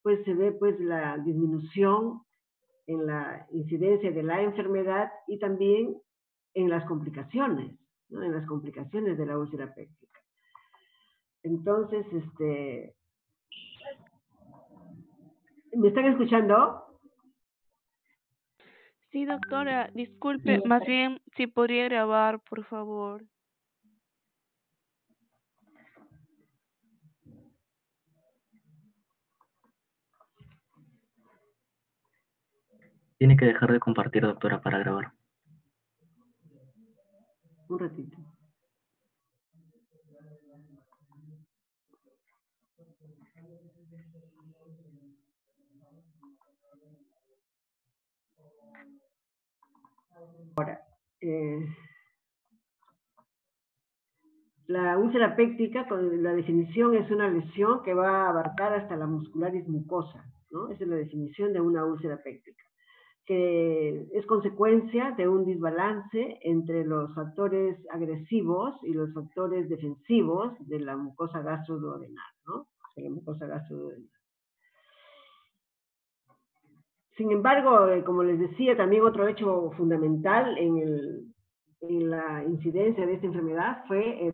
pues se ve pues la disminución en la incidencia de la enfermedad y también en las complicaciones, ¿no? En las complicaciones de la úlcera péptica. Entonces, ¿me están escuchando? Sí, doctora, disculpe, más bien si podría grabar, por favor. Tiene que dejar de compartir, doctora, para grabar. Un ratito. Ahora, la úlcera péptica, con la definición, es una lesión que va a abarcar hasta la muscularis mucosa, ¿no? Esa es la definición de una úlcera péptica, que es consecuencia de un desbalance entre los factores agresivos y los factores defensivos de la mucosa gastroduodenal, ¿no? De la mucosa gastroduodenal. Sin embargo, como les decía, también otro hecho fundamental en la incidencia de esta enfermedad fue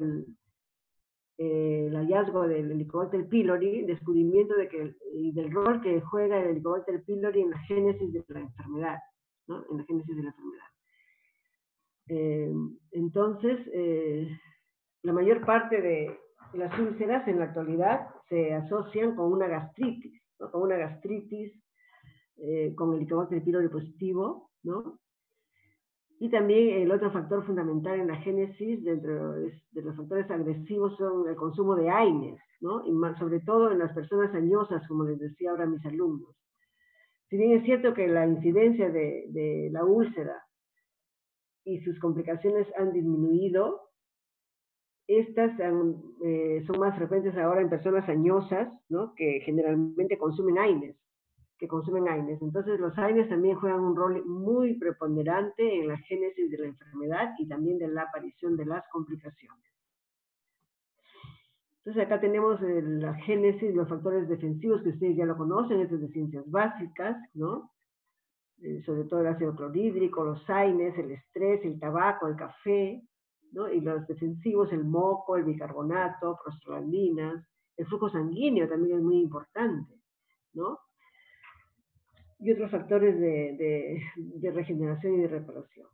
el hallazgo del Helicobacter pylori, descubrimiento y del rol que juega el Helicobacter pylori en la génesis de la enfermedad, ¿no? En la génesis de la enfermedad. Entonces, la mayor parte de las úlceras en la actualidad se asocian con una gastritis, ¿no? Con una gastritis con Helicobacter pylori positivo, ¿no? Y también el otro factor fundamental en la génesis dentro de los factores agresivos son el consumo de AINES, ¿no? Y más, sobre todo en las personas añosas, como les decía ahora a mis alumnos. Si bien es cierto que la incidencia de la úlcera y sus complicaciones han disminuido, estas son más frecuentes ahora en personas añosas, ¿no? Que generalmente consumen AINES. Entonces los AINES también juegan un rol muy preponderante en la génesis de la enfermedad y también de la aparición de las complicaciones. Entonces acá tenemos la génesis, los factores defensivos que ustedes ya lo conocen, estos de ciencias básicas, ¿no? Sobre todo el ácido clorhídrico, los AINES, el estrés, el tabaco, el café, ¿no? Y los defensivos, el moco, el bicarbonato, prostaglandinas, el flujo sanguíneo también es muy importante, ¿no? Y otros factores de regeneración y de reparación.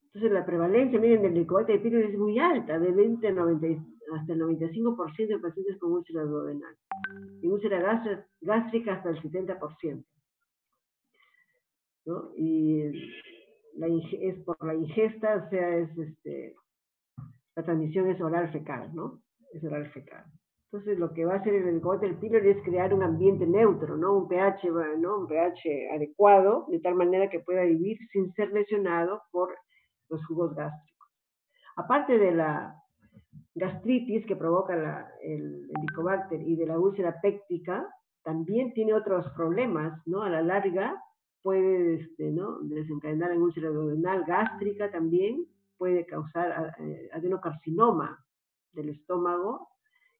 Entonces la prevalencia, miren, del Helicobacter pylori es muy alta, de 20 a 90, hasta el 95% de pacientes con úlcera duodenal. Y úlcera gástrica hasta el 70%. ¿No? Y es por la ingesta, o sea, la transmisión es oral fecal, ¿no? Es oral fecal. Entonces, lo que va a hacer el Helicobacter pylori es crear un ambiente neutro, ¿no? Un pH, ¿no? Un pH adecuado, de tal manera que pueda vivir sin ser lesionado por los jugos gástricos. Aparte de la gastritis que provoca el Helicobacter y de la úlcera péptica, también tiene otros problemas, ¿no? A la larga puede ¿no? desencadenar en úlcera duodenal gástrica también, puede causar adenocarcinoma del estómago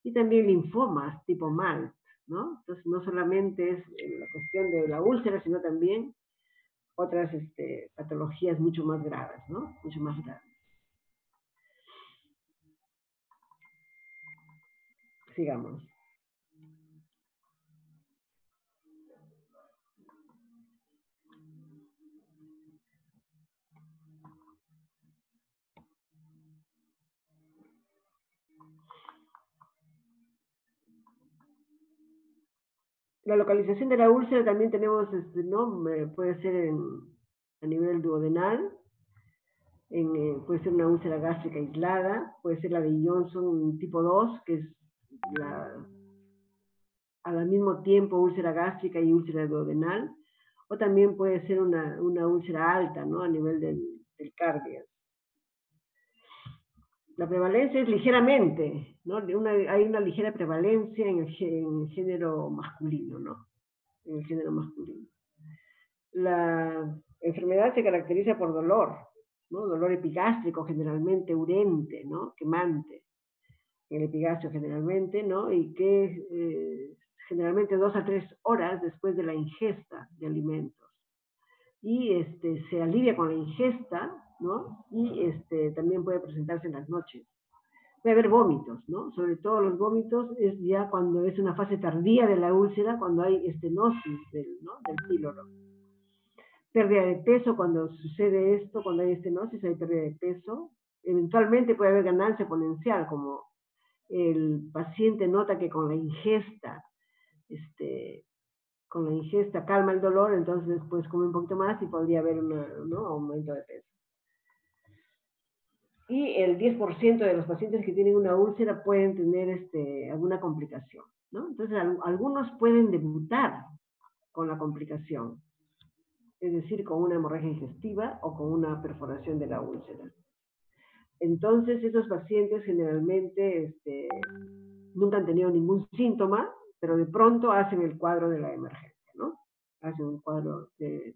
y también linfomas tipo MALT, ¿no? Entonces no solamente es la cuestión de la úlcera, sino también otras patologías mucho más graves, ¿no? Mucho más graves. Sigamos. La localización de la úlcera también tenemos, ¿no? Puede ser a nivel duodenal, puede ser una úlcera gástrica aislada, puede ser la de Johnson tipo 2, que es al mismo tiempo úlcera gástrica y úlcera duodenal, o también puede ser una úlcera alta, ¿no? A nivel del cardio. La prevalencia es ligeramente, ¿no? Hay una ligera prevalencia en el género masculino, ¿no? En el género masculino. La enfermedad se caracteriza por dolor, ¿no? Dolor epigástrico generalmente, urente, ¿no? Quemante, en el epigastrio generalmente, ¿no? Y que generalmente 2 a 3 horas después de la ingesta de alimentos. Y se alivia con la ingesta, ¿no? Y también puede presentarse en las noches. Puede haber vómitos, ¿no? Sobre todo los vómitos es ya cuando es una fase tardía de la úlcera, cuando hay estenosis del píloro. Pérdida de peso, cuando sucede esto, cuando hay estenosis hay pérdida de peso. Eventualmente puede haber ganancia exponencial, como el paciente nota que con la ingesta calma el dolor, entonces después come un poquito más y podría haber un aumento de peso. Y el 10% de los pacientes que tienen una úlcera pueden tener alguna complicación, ¿no? Entonces, algunos pueden debutar con la complicación, es decir, con una hemorragia digestiva o con una perforación de la úlcera. Entonces, esos pacientes generalmente nunca han tenido ningún síntoma, pero de pronto hacen el cuadro de la emergencia, ¿no? Hacen un cuadro que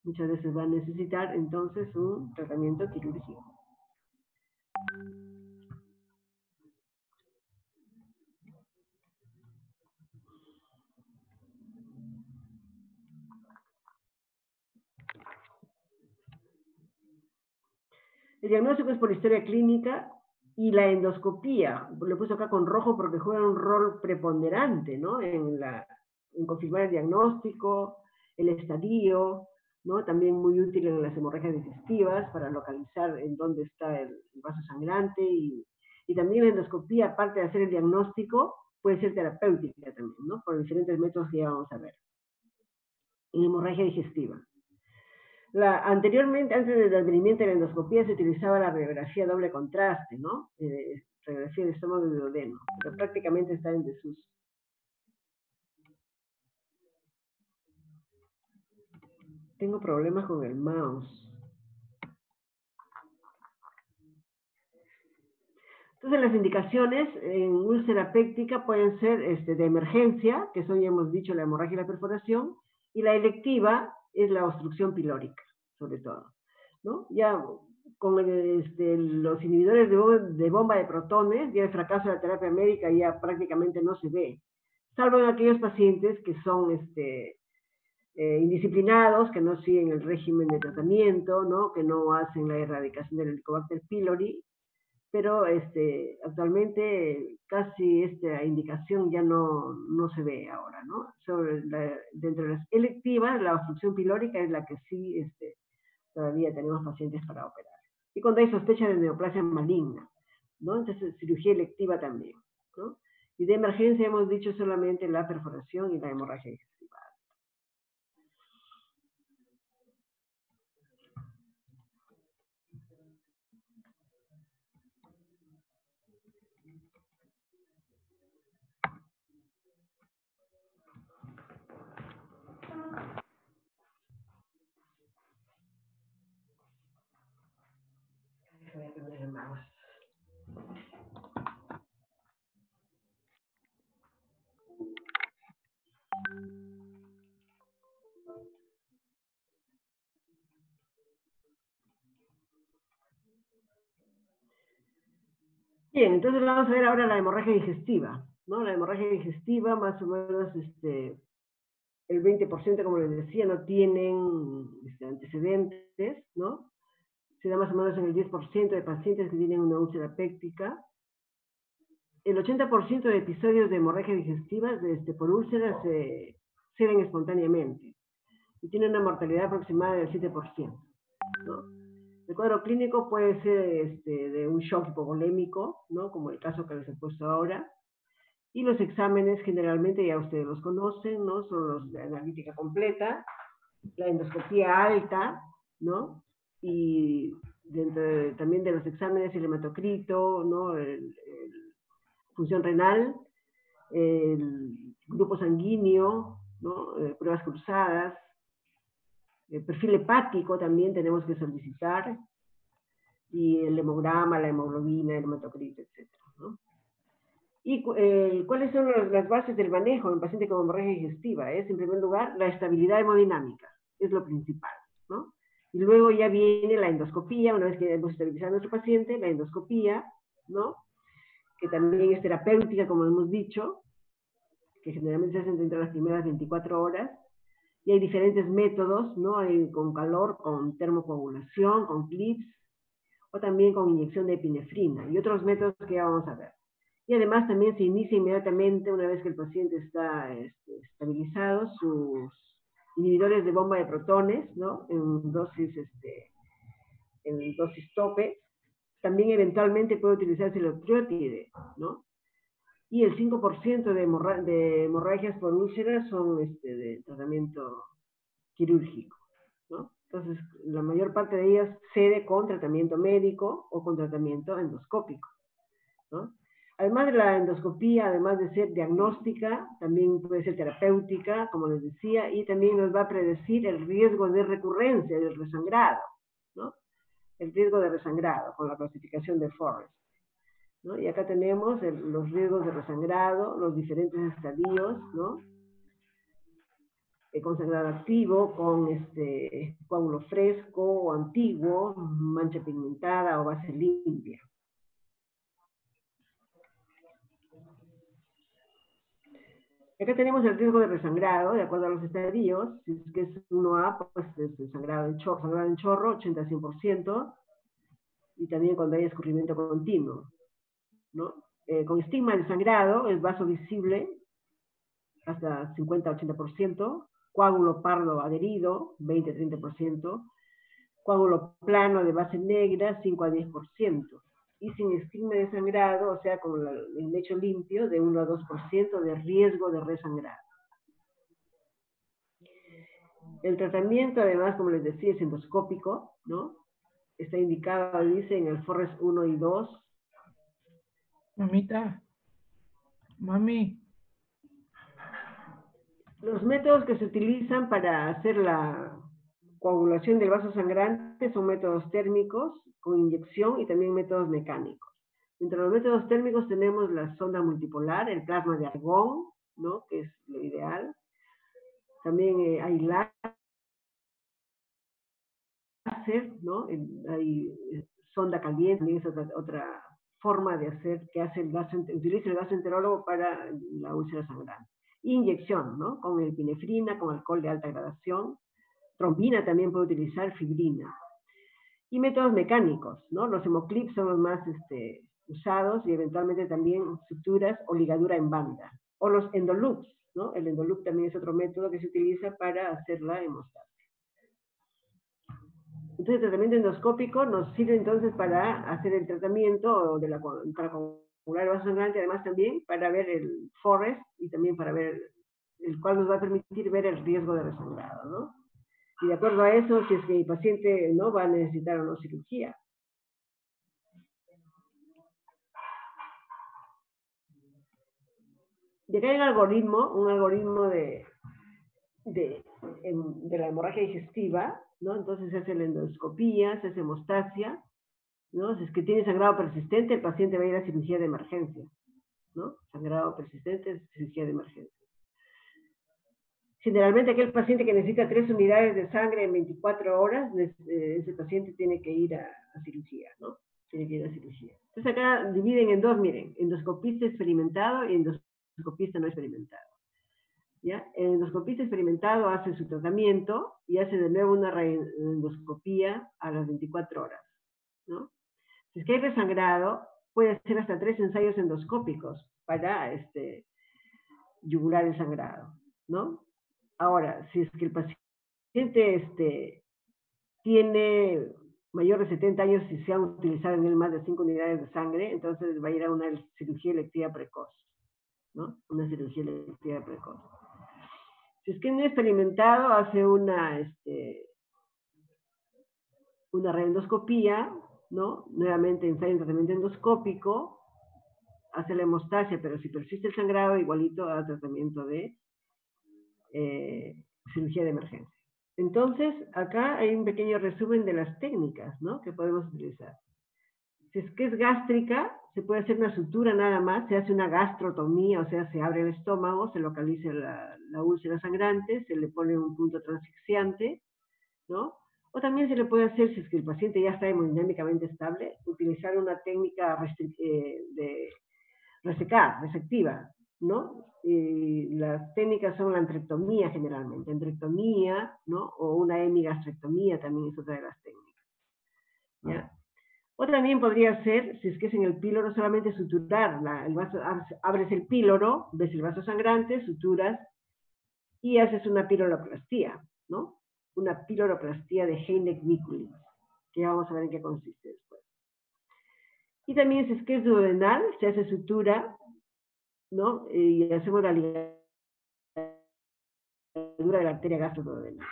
muchas veces va a necesitar entonces un tratamiento quirúrgico. El diagnóstico es por historia clínica y la endoscopía, lo he puesto acá con rojo porque juega un rol preponderante, ¿no? En confirmar el diagnóstico, el estadio, ¿no? También muy útil en las hemorragias digestivas para localizar en dónde está el vaso sangrante y también la endoscopía, aparte de hacer el diagnóstico, puede ser terapéutica también, ¿no? Por diferentes métodos que ya vamos a ver. En hemorragia digestiva. Anteriormente, antes del advenimiento de la endoscopía, se utilizaba la radiografía doble contraste, ¿no? Radiografía de estómago y duodeno, pero prácticamente está en desuso. Tengo problemas con el mouse. Entonces, las indicaciones en úlcera péptica pueden ser de emergencia, que son, ya hemos dicho, la hemorragia y la perforación, y la electiva es la obstrucción pilórica, sobre todo, ¿no? Ya con los inhibidores de bomba de protones, ya el fracaso de la terapia médica ya prácticamente no se ve, salvo en aquellos pacientes que son indisciplinados, que no siguen el régimen de tratamiento, ¿no? Que no hacen la erradicación del Helicobacter pylori, pero actualmente casi esta indicación ya no se ve ahora, ¿no? Dentro de las electivas, la obstrucción pilórica es la que sí todavía tenemos pacientes para operar. Y cuando hay sospecha de neoplasia maligna, ¿no? Entonces, cirugía electiva también, ¿no? Y de emergencia hemos dicho solamente la perforación y la hemorragia digestiva. Voy a poner el mouse. Bien, entonces vamos a ver ahora la hemorragia digestiva, ¿no? La hemorragia digestiva, más o menos, el 20%, como les decía, no tienen antecedentes, ¿no? Se da más o menos en el 10% de pacientes que tienen una úlcera péptica. El 80% de episodios de hemorragia digestiva por úlceras se ven espontáneamente y tienen una mortalidad aproximada del 7%, ¿no? El cuadro clínico puede ser de un shock hipovolémico, ¿no? Como el caso que les he puesto ahora. Y los exámenes generalmente ya ustedes los conocen, ¿no? Son los de analítica completa, la endoscopía alta, ¿no? Y también de los exámenes el hematocrito, ¿no? Función renal, el grupo sanguíneo, ¿no? Pruebas cruzadas, el perfil hepático también tenemos que solicitar, y el hemograma, la hemoglobina, el hematocrito, etc., ¿no? ¿Y cuáles son las bases del manejo en un paciente con hemorragia digestiva? En primer lugar, la estabilidad hemodinámica, es lo principal, ¿no? Y luego ya viene la endoscopía, una vez que hemos estabilizado a nuestro paciente, la endoscopía, ¿no? Que también es terapéutica, como hemos dicho. que generalmente se hacen entre las primeras 24 horas, y hay diferentes métodos, ¿no? Hay con calor, con termocoagulación, con clips, o también con inyección de epinefrina, y otros métodos que ya vamos a ver. Y además también se inicia inmediatamente, una vez que el paciente está estabilizado, sus inhibidores de bomba de protones, ¿no? En dosis tope. También eventualmente puede utilizarse el opioide, ¿no? Y el 5% de hemorragias por úlceras son de tratamiento quirúrgico, ¿no? Entonces, la mayor parte de ellas cede con tratamiento médico o con tratamiento endoscópico, ¿no? Además de la endoscopía, además de ser diagnóstica, también puede ser terapéutica, como les decía, y también nos va a predecir el riesgo de recurrencia del resangrado, ¿no? El riesgo de resangrado con la clasificación de Forrest, ¿no? Y acá tenemos los riesgos de resangrado, los diferentes estadios, ¿no? Con sangrado activo, con coágulo fresco o antiguo, mancha pigmentada o base limpia. Acá tenemos el riesgo de resangrado, de acuerdo a los estadios. Si es que es 1A, pues es el sangrado en chorro, 80-100%, y también cuando hay escurrimiento continuo, ¿no? Con estigma de sangrado, es vaso visible, hasta 50-80%, coágulo pardo adherido, 20-30%, coágulo plano de base negra, 5-10%, y sin estigma de sangrado, o sea, con el lecho limpio, de 1-2% de riesgo de resangrado. El tratamiento, además, como les decía, es endoscópico, ¿no? Está indicado, dice, en el Forrest 1 y 2. Mamita, mami. Los métodos que se utilizan para hacer la coagulación del vaso sangrante son métodos térmicos con inyección y también métodos mecánicos. Entre los métodos térmicos tenemos la sonda multipolar, el plasma de argón, ¿no? Que es lo ideal. También hay láser, ¿no? Hay sonda caliente, también es otra forma de hacer, que hace utiliza el gastroenterólogo para la úlcera sangrante. Inyección, ¿no? Con epinefrina, con alcohol de alta gradación. Trombina también puede utilizar, fibrina. Y métodos mecánicos, ¿no? Los hemoclips son los más usados, y eventualmente también suturas o ligadura en banda. O los endoloops, ¿no? El endoloop también es otro método que se utiliza para hacer la hemostasia. Entonces, el tratamiento endoscópico nos sirve entonces para hacer el tratamiento para coagular el vaso sangrante, además también para ver el Forrest y también para ver el cual nos va a permitir ver el riesgo de resangrado, ¿no? Y de acuerdo a eso, si es que el paciente no va a necesitar o no cirugía. Y acá hay un algoritmo de la hemorragia digestiva, ¿no? Entonces se hace la endoscopía, se hace hemostasia, ¿no? Si es que tiene sangrado persistente, el paciente va a ir a cirugía de emergencia, ¿no? Sangrado persistente, cirugía de emergencia. Generalmente aquel paciente que necesita 3 unidades de sangre en 24 horas, ese paciente tiene que ir a cirugía, ¿no? Tiene que ir a cirugía. Entonces acá dividen en dos, miren, endoscopista experimentado y endoscopista no experimentado. ¿Ya? El endoscopista experimentado hace su tratamiento y hace de nuevo una endoscopía a las 24 horas, ¿no? Si es que hay resangrado, puede hacer hasta 3 ensayos endoscópicos para yugular el sangrado, ¿no? Ahora, si es que el paciente tiene mayor de 70 años y se han utilizado en él más de 5 unidades de sangre, entonces va a ir a una cirugía electiva precoz, ¿no? Una cirugía electiva precoz. Si es que no experimentado, hace una reendoscopía, ¿no? Nuevamente ensayo en tratamiento endoscópico, hace la hemostasia, pero si persiste el sangrado, igualito a tratamiento de cirugía de emergencia. Entonces, acá hay un pequeño resumen de las técnicas, ¿no? Que podemos utilizar. Si es que es gástrica, se puede hacer una sutura nada más, se hace una gastrotomía, o sea, se abre el estómago, se localiza la úlcera sangrante, se le pone un punto transfixiante, ¿no? O también se le puede hacer, si es que el paciente ya está hemodinámicamente estable, utilizar una técnica de resectiva, ¿no? Y las técnicas son la antrectomía generalmente, antrectomía, ¿no? O una hemigastrectomía también es otra de las técnicas, ¿ya? O también podría ser, si es que es en el píloro, solamente suturar el vaso, abres el píloro, ves el vaso sangrante, suturas y haces una piloroplastia, ¿no? Una piloroplastia de Heineck-Nikulin, que ya vamos a ver en qué consiste después. Y también si es que es duodenal, se hace sutura, ¿no? Y hacemos la ligadura de la arteria gastroduodenal.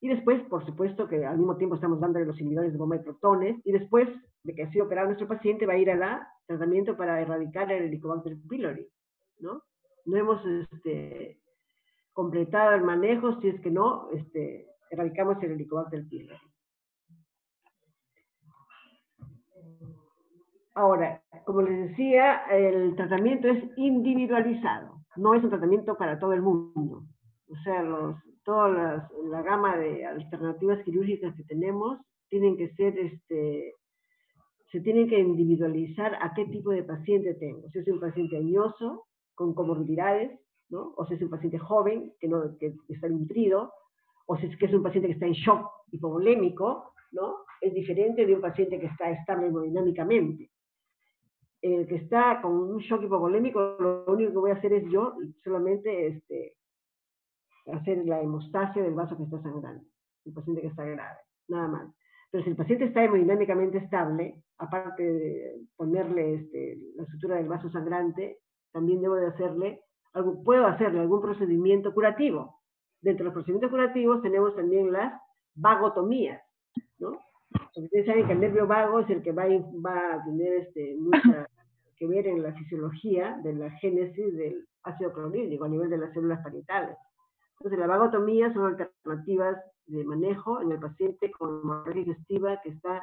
Y después, por supuesto, que al mismo tiempo estamos dándole los inhibidores de bomba de protones, y después de que ha sido operado nuestro paciente, va a ir al tratamiento para erradicar el Helicobacter pylori, ¿no? No hemos completado el manejo, si es que no, erradicamos el Helicobacter pylori. Ahora, como les decía, el tratamiento es individualizado, no es un tratamiento para todo el mundo. O sea, toda la gama de alternativas quirúrgicas que tenemos tienen que ser, se tienen que individualizar a qué tipo de paciente tengo. Si es un paciente añoso, con comorbilidades, ¿no? O si es un paciente joven, que está nutrido, o si es que es un paciente que está en shock hipovolémico, ¿no? Es diferente de un paciente que está estable hemodinámicamente. El que está con un shock hipovolémico, lo único que voy a hacer es yo solamente hacer la hemostasia del vaso que está sangrando, el paciente que está grave, nada más. Pero si el paciente está hemodinámicamente estable, aparte de ponerle la sutura del vaso sangrante, también puedo hacerle algún procedimiento curativo. Dentro de los procedimientos curativos tenemos también las vagotomías, ¿no? Porque ustedes saben que el nervio vago es el que va a tener mucha que ver en la fisiología de la génesis del ácido clorhídrico a nivel de las células parietales. Entonces, la vagotomía son alternativas de manejo en el paciente con hemorragia digestiva que está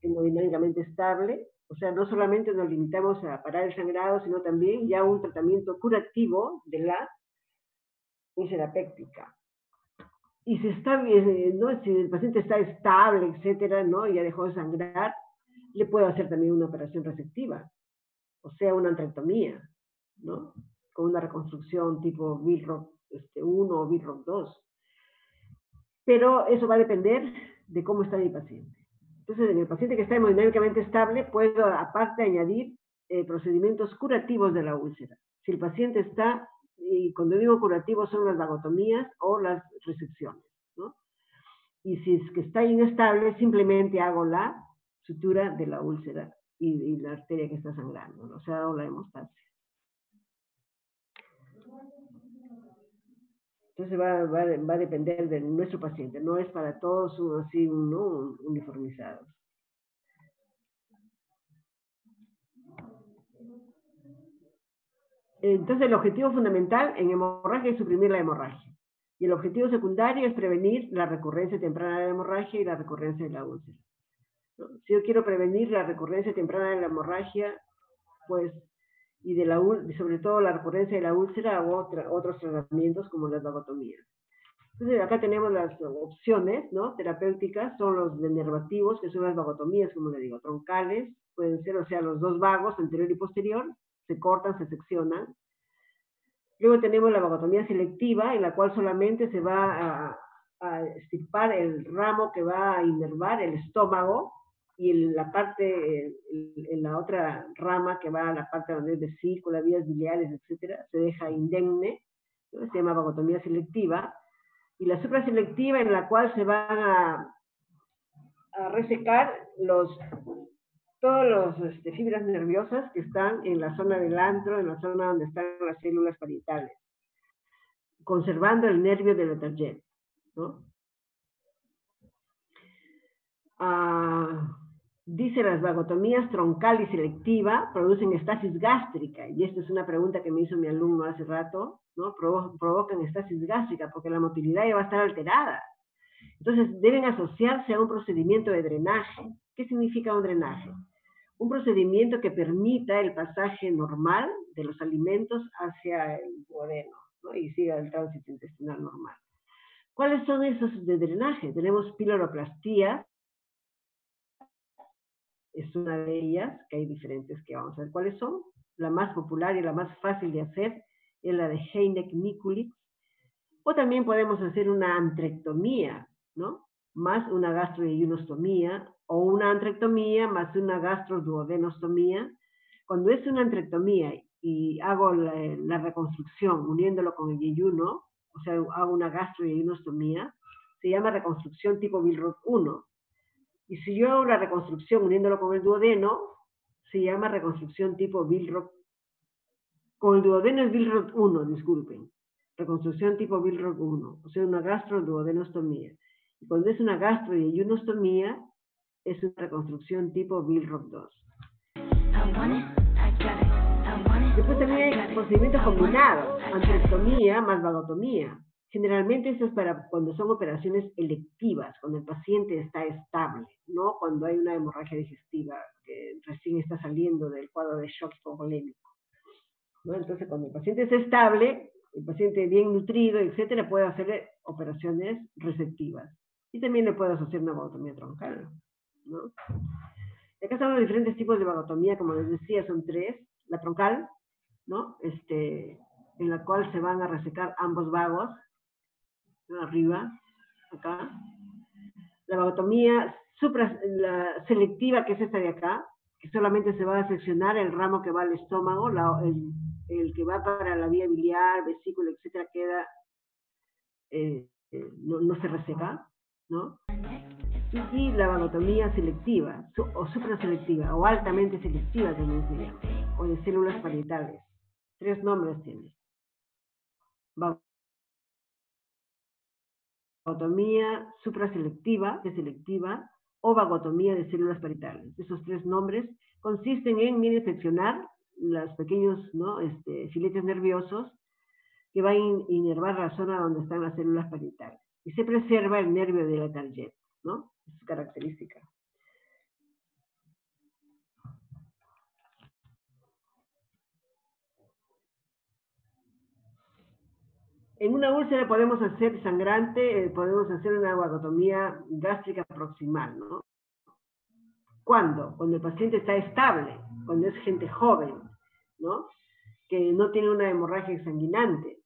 hemodinámicamente estable. O sea, no solamente nos limitamos a parar el sangrado, sino también ya un tratamiento curativo de la úlcera péptica. Y si está bien, ¿no? Si el paciente está estable, etcétera, ¿no? Y ya dejó de sangrar, le puedo hacer también una operación resectiva, o sea, una antrectomía, ¿no? Con una reconstrucción tipo Billrock 1 o Billrock 2. Pero eso va a depender de cómo está mi paciente. Entonces, en el paciente que está hemodinámicamente estable, puedo aparte añadir procedimientos curativos de la úlcera. Si el paciente está, y cuando digo curativos son las vagotomías o las resecciones, ¿no? Y si es que está inestable, simplemente hago la sutura de la úlcera y la arteria que está sangrando, ¿no? O sea, hago la hemostasia. Entonces va a depender de nuestro paciente, no es para todos así, ¿no? Uniformizados. Entonces el objetivo fundamental en hemorragia es suprimir la hemorragia. Y el objetivo secundario es prevenir la recurrencia temprana de la hemorragia y la recurrencia de la úlcera, ¿no? Si yo quiero prevenir la recurrencia temprana de la hemorragia, pues, y sobre todo la recurrencia de la úlcera, hago otros tratamientos como las vagotomías. Entonces acá tenemos las opciones, ¿no? Terapéuticas, son los denervativos, que son las vagotomías, como le digo, troncales, pueden ser, o sea, los dos vagos, anterior y posterior, se cortan, se seccionan. Luego tenemos la vagotomía selectiva, en la cual solamente se va a extirpar el ramo que va a inervar el estómago, y en la otra rama que va a la parte donde es vesícula, vías biliares, etcétera, se deja indemne, ¿no? Se llama vagotomía selectiva. Y la supraselectiva, en la cual se van a resecar todas las fibras nerviosas que están en la zona del antro, en la zona donde están las células parietales, conservando el nervio de Latarjet, ¿no? Dice, las vagotomías troncal y selectiva producen estasis gástrica, y esta es una pregunta que me hizo mi alumno hace rato, ¿no? Provocan estasis gástrica porque la motilidad ya va a estar alterada. Entonces, deben asociarse a un procedimiento de drenaje. ¿Qué significa un drenaje? Un procedimiento que permita el pasaje normal de los alimentos hacia el duodeno, ¿no? Y siga el tránsito intestinal normal. ¿Cuáles son esos de drenaje? Tenemos piloroplastia, es una de ellas, que hay diferentes que vamos a ver cuáles son, La más popular y la más fácil de hacer es la de Heineck-Mikulicz. O también podemos hacer una antrectomía, ¿no? Más una gastroyeyunostomía, o una antrectomía más una gastroduodenostomía. Cuando es una antrectomía y hago la reconstrucción uniéndolo con el yeyuno, o sea, hago una gastroyeyunostomía, se llama reconstrucción tipo Billroth 1. Y si yo hago la reconstrucción uniéndolo con el duodeno, se llama reconstrucción tipo Billroth. Con el duodeno es Billroth 1, disculpen. Reconstrucción tipo Billroth 1, o sea, una gastroduodenostomía. Y cuando es una gastroyeyunostomía, es una reconstrucción tipo Billroth 2. Después también hay procedimientos combinados, antrectomía más vagotomía. Generalmente esto es para cuando son operaciones electivas, cuando el paciente está estable, no cuando hay una hemorragia digestiva que recién está saliendo del cuadro de shock hipovolémico, ¿no? Entonces, cuando el paciente es estable, el paciente bien nutrido, etcétera, puede hacer operaciones receptivas. Y también le puedes hacer una vagotomía troncal, ¿no? Acá están los diferentes tipos de vagotomía, como les decía, son 3. La troncal, ¿no? En la cual se van a resecar ambos vagos, ¿no? Arriba, acá. La vagotomía selectiva, que es esta de acá, que solamente se va a seccionar el ramo que va al estómago, el que va para la vía biliar, vesícula, etcétera, queda, no se reseca, ¿no? Y la vagotomía selectiva, o supraselectiva, o altamente selectiva también se llama, o de células parietales. 3 nombres tiene. Vagotomía supraselectiva, de selectiva, o vagotomía de células parietales. Esos 3 nombres consisten en seccionar los pequeños, ¿no? Filetes nerviosos que van a inervar la zona donde están las células parietales. Y se preserva el nervio de la Target, ¿no? Es su característica. En una úlcera podemos hacer sangrante, podemos hacer una vagotomía gástrica proximal, ¿no? ¿Cuándo? Cuando el paciente está estable, cuando es gente joven, ¿no? Que no tiene una hemorragia exsanguinante,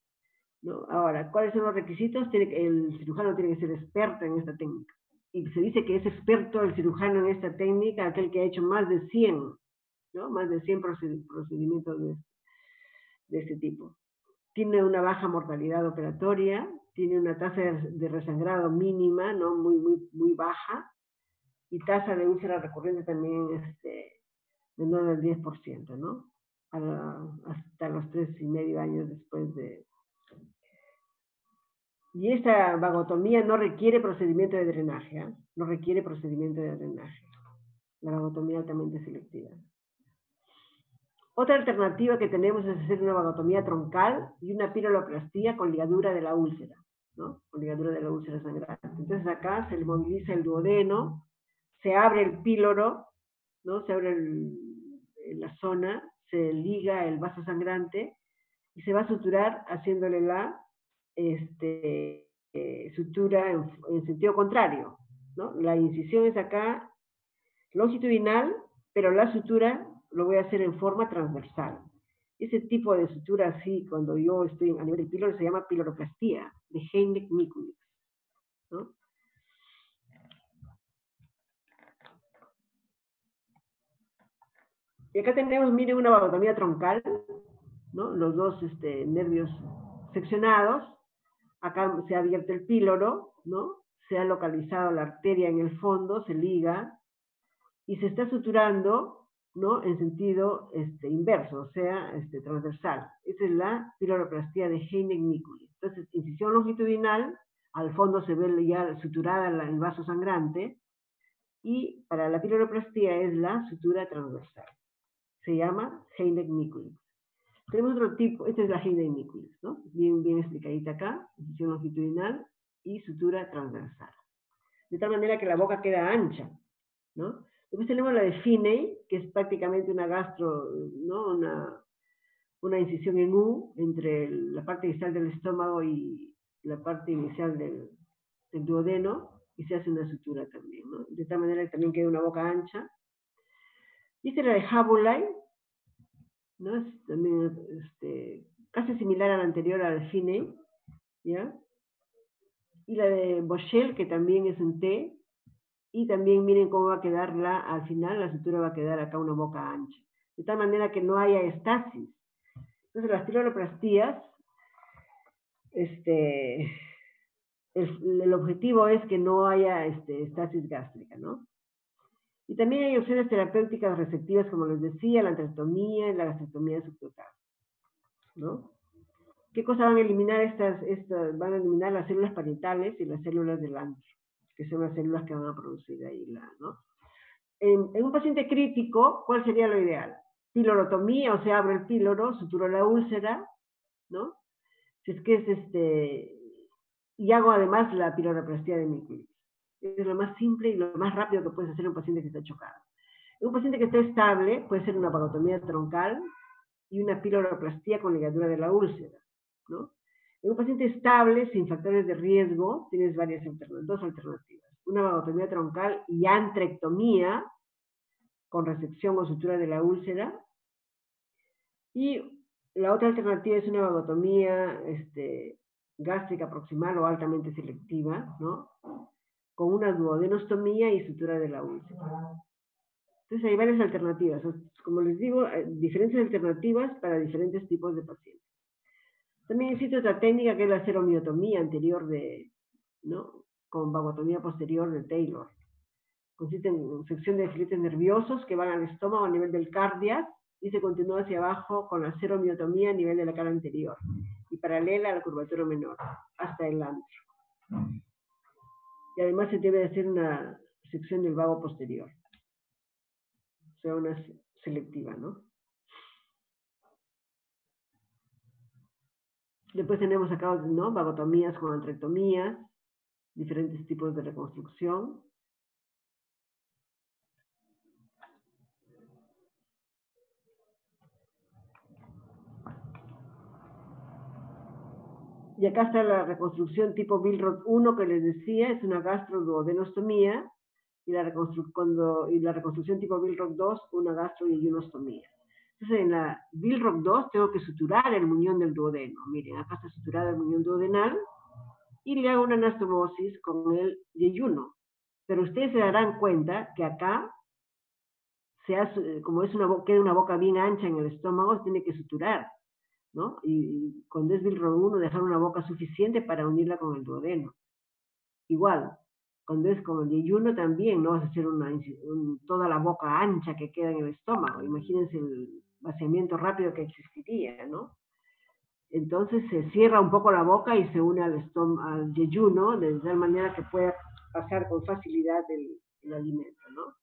¿no? Ahora, ¿cuáles son los requisitos? El cirujano tiene que ser experto en esta técnica. Y se dice que es experto el cirujano en esta técnica, aquel que ha hecho más de 100, ¿no? Más de 100 procedimientos de este tipo. Tiene una baja mortalidad operatoria, tiene una tasa de resangrado mínima, ¿no? Muy baja, y tasa de úlcera recurrente también menor del 10%, ¿no? Hasta los 3,5 años después de... Y esta vagotomía no requiere procedimiento de drenaje, ¿eh? No requiere procedimiento de drenaje. La vagotomía altamente selectiva. Otra alternativa que tenemos es hacer una vagotomía troncal y una piloplastía con ligadura de la úlcera, ¿no? Con ligadura de la úlcera sangrante. Entonces acá se le moviliza el duodeno, se abre el píloro, ¿no? Se abre la zona, se liga el vaso sangrante y se va a suturar haciéndole la sutura en sentido contrario, ¿no? La incisión es acá longitudinal, pero la sutura lo voy a hacer en forma transversal. Ese tipo de sutura así, cuando yo estoy a nivel del píloro, se llama piloroplastia, de Heineck-Mikulicz, ¿no? Y acá tenemos, miren, una vagotomía troncal, ¿no? Los dos nervios seccionados. Acá se ha abierto el píloro, ¿no? Se ha localizado la arteria en el fondo, se liga, y se está suturando, ¿no? En sentido inverso, o sea, transversal. Esa es la piloroplastia de Heineck-Mikulicz. Entonces, incisión longitudinal, al fondo se ve ya suturada el vaso sangrante, y para la piloroplastia es la sutura transversal. Se llama Heineck-Mikulicz. Tenemos otro tipo, esta es la Heineck-Mikulicz, ¿no? Bien explicadita acá, incisión longitudinal y sutura transversal. De tal manera que la boca queda ancha, ¿no? Después tenemos la de Finney, que es prácticamente una ¿no? Una incisión en U entre la parte distal del estómago y la parte inicial del duodeno, y se hace una sutura también, ¿no? De tal manera que también queda una boca ancha. Y esta es la de Habulay, ¿no? Es también casi similar a la anterior, al Finney, ¿ya? Y la de Boschel, que también es un T, y también miren cómo va a quedar al final, la sutura va a quedar acá una boca ancha, de tal manera que no haya estasis. Entonces las piloroplastías, el objetivo es que no haya estasis gástrica, ¿no? Y también hay opciones terapéuticas receptivas, como les decía, la antrectomía y la gastrectomía subtotal, ¿no? ¿Qué cosa van a eliminar van a eliminar las células parietales y las células del antro, que son las células que van a producir ahí ¿no? En un paciente crítico, ¿cuál sería lo ideal? Pilorotomía, o sea, abro el píloro, suturo la úlcera, ¿no? Si es que es y hago además la piloroplastia de Mikuli. Es lo más simple y lo más rápido que puedes hacer en un paciente que está chocado. En un paciente que está estable, puede ser una vagotomía troncal y una piloroplastia con ligadura de la úlcera, ¿no? En un paciente estable, sin factores de riesgo, tienes dos alternativas. Una vagotomía troncal y antrectomía con resección o sutura de la úlcera. Y la otra alternativa es una vagotomía gástrica proximal o altamente selectiva, ¿no? Con una duodenostomía y sutura de la úlcera. Entonces hay varias alternativas. Como les digo, diferentes alternativas para diferentes tipos de pacientes. También existe otra técnica que es la seromiotomía anterior ¿no? Con vagotomía posterior de Taylor. Consiste en sección de filetes nerviosos que van al estómago a nivel del cardiac y se continúa hacia abajo con la seromiotomía a nivel de la cara anterior y paralela a la curvatura menor, hasta el antro. Y además se debe hacer una sección del vago posterior, o sea, una selectiva, ¿no? Después tenemos acá, ¿no? Vagotomías con antrectomías, diferentes tipos de reconstrucción. Y acá está la reconstrucción tipo Billroth 1 que les decía, es una gastroduodenostomía, y la reconstrucción tipo Billroth 2, una gastroyeyunostomía. Entonces en la Billroth 2 tengo que suturar el muñón del duodeno. Miren, acá está suturado el muñón duodenal, y le hago una anastomosis con el yeyuno. Pero ustedes se darán cuenta que acá, como queda una boca bien ancha en el estómago, se tiene que suturar, ¿no? Y cuando es Billroth 1, dejar una boca suficiente para unirla con el duodeno. Igual, cuando es con el yeyuno también, no vas a hacer toda la boca ancha que queda en el estómago. Imagínense el vaciamiento rápido que existiría, ¿no? Entonces se cierra un poco la boca y se une al yeyuno, de tal manera que pueda pasar con facilidad el alimento, ¿no?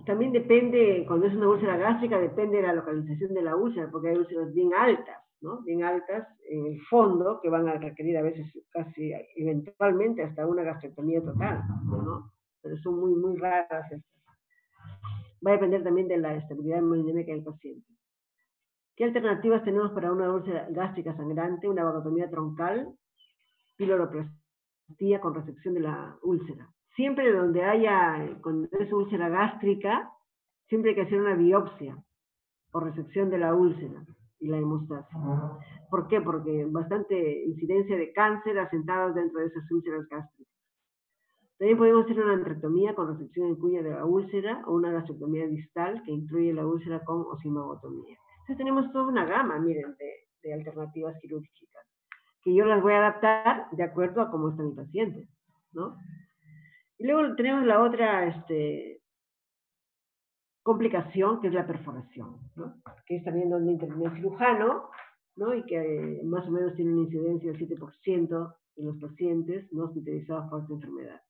También depende, cuando es una úlcera gástrica, depende de la localización de la úlcera, porque hay úlceras bien altas, ¿no? Bien altas en el fondo, que van a requerir a veces casi, eventualmente, hasta una gastrectomía total, ¿no? Pero son muy, muy raras estas. Va a depender también de la estabilidad hemodinámica del paciente. ¿Qué alternativas tenemos para una úlcera gástrica sangrante? Una vagotomía troncal, piloroplastia con resección de la úlcera. Siempre donde cuando es úlcera gástrica, siempre hay que hacer una biopsia o resección de la úlcera y la hemostasia. ¿Por qué? Porque bastante incidencia de cáncer asentados dentro de esas úlceras gástricas. También podemos hacer una antrectomía con resección en cuña de la úlcera o una gastrectomía distal que incluye la úlcera con osimagotomía. Entonces tenemos toda una gama, miren, de alternativas quirúrgicas, que yo las voy a adaptar de acuerdo a cómo está mi paciente, ¿no? Y luego tenemos la otra complicación, que es la perforación, ¿no? Que es también donde interviene el cirujano, ¿no? Y que más o menos tiene una incidencia del 7% en los pacientes no hospitalizados por esta enfermedad.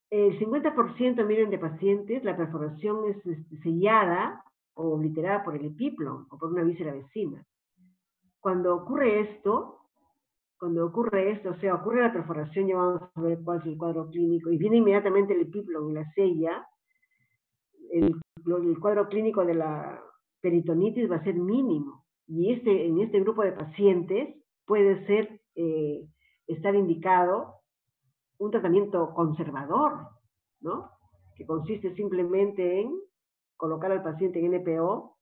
El 50%, miren, de pacientes, la perforación es sellada o obliterada por el epiplon o por una víscera vecina. Cuando ocurre esto, o sea, ocurre la perforación, ya vamos a ver cuál es el cuadro clínico, y viene inmediatamente el epiplon y la sella, el cuadro clínico de la peritonitis va a ser mínimo. Y en este grupo de pacientes puede estar indicado un tratamiento conservador, ¿no? que consiste simplemente en colocar al paciente en NPO,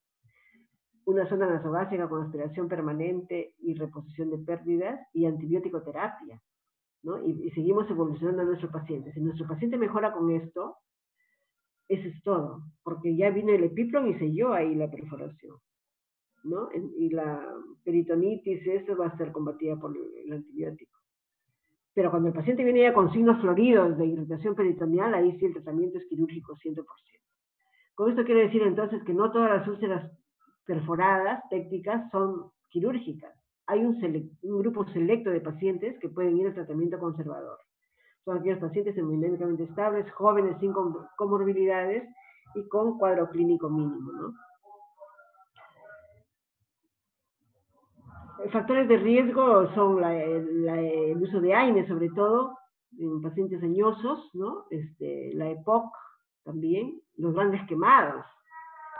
una sonda nasogástrica con aspiración permanente y reposición de pérdidas y antibiótico terapia, ¿no? Y seguimos evolucionando a nuestro paciente. Si nuestro paciente mejora con esto, eso es todo, porque ya vino el epiplon y selló ahí la perforación, ¿no? Y la peritonitis, eso va a ser combatida por el antibiótico. Pero cuando el paciente viene ya con signos floridos de irritación peritoneal, ahí sí el tratamiento es quirúrgico 100%. Con esto quiero decir entonces que no todas las úlceras perforadas, pépticas, son quirúrgicas. Hay un grupo selecto de pacientes que pueden ir al tratamiento conservador. Son aquellos pacientes hemodinámicamente estables, jóvenes sin comorbilidades y con cuadro clínico mínimo, ¿no? Factores de riesgo son el uso de AINE, sobre todo en pacientes añosos, ¿no? La EPOC también, los grandes quemados